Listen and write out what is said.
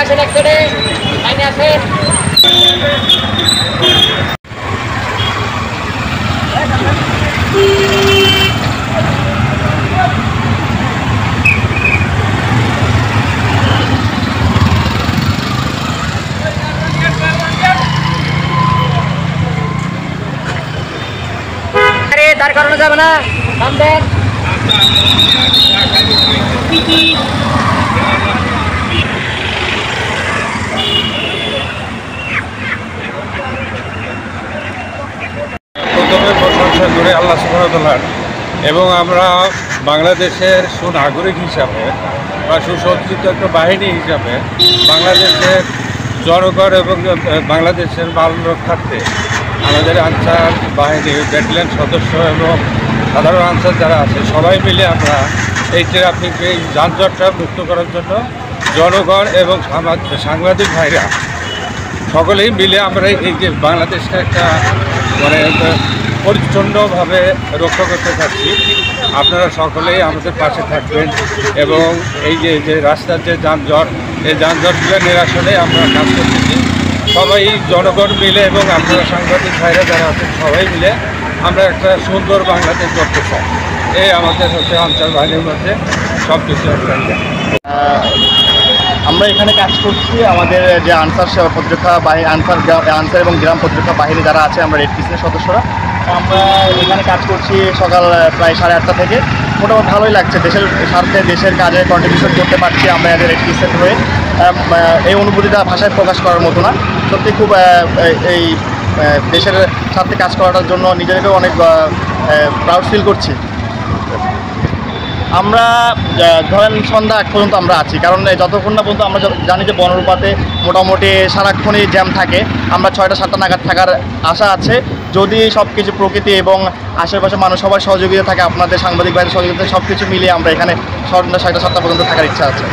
আসেন একসাথে লাইনে আসেন। দাঁড় করানো যাবে না, নাম দেন। প্রথমে প্রশংসা করে আল্লাহ সুবহানাহু ওয়া তাআলার, এবং আমরা বাংলাদেশের সুনাগরিক হিসাবে বা সুসজ্জিত একটা বাহিনী হিসাবে বাংলাদেশের জনগণ এবং বাংলাদেশের মান রক্ষার্থে আমাদের আনসার বাহিনী ব্যাটালিয়ন সদস্য এবং সাধারণ আনসার যারা আছে সবাই মিলে আমরা এই ট্রাফিক এই যানজটটা মুক্ত করার জন্য জনগণ এবং সাংবাদিক ভাইরা সকলেই মিলে আমরা এই যে বাংলাদেশকে একটা মানে পরিচ্ছন্নভাবে রক্ষা করতে চাচ্ছি। আপনারা সকলেই আমাদের পাশে থাকবেন এবং এই যে রাস্তার যে যানজট, এই যানজটগুলো নিরসনে আমরা কাজ করতেছি সবাই জনগণ মিলে এবং আপনারা সাংবাদিক ভাইরা যারা আছেন সবাই মিলে আমরা একটা সুন্দর বাংলাদেশ করতে চাই। এই আমাদের হচ্ছে আনসার বাহিনীর মধ্যে সব কিছু একটা। আমরা এখানে কাজ করছি আমাদের যে আনসার প্রতিরক্ষা বাহিনী আনসার এবং গ্রাম প্রতিরক্ষা বাহিনী যারা আছে আমরা রেড ক্রিসেন্টের সদস্যরা আমরা এখানে কাজ করছি সকাল প্রায় 8:30 থেকে। মোটামুটি ভালোই লাগছে, দেশের স্বার্থে দেশের কাজে কন্ট্রিবিউশন করতে পারছি আমরা এদের রেড ক্রিসেন্ট হয়ে। এই অনুভূতিটা ভাষায় প্রকাশ করার মতো না, সত্যি খুব এই দেশের স্বার্থে কাজ করাটার জন্য নিজেদেরকেও অনেক প্রাউড ফিল করছি। আমরা ধরেন সন্ধ্যা 1 পর্যন্ত আমরা আছি, কারণ যতক্ষণ না পর্যন্ত আমরা জানি যে বনরূপাতে মোটামুটি সারাক্ষণই জ্যাম থাকে। আমরা 6টা-7টা নাগাদ থাকার আশা আছে, যদি সব কিছু প্রকৃতি এবং আশেপাশে মানুষ সবার সহযোগিতা থাকে, আপনাদের সাংবাদিক ভাইদের সহযোগিতা সব কিছু মিলিয়ে আমরা এখানে সন্ধ্যা 6টা-7টা পর্যন্ত থাকার ইচ্ছা আছে।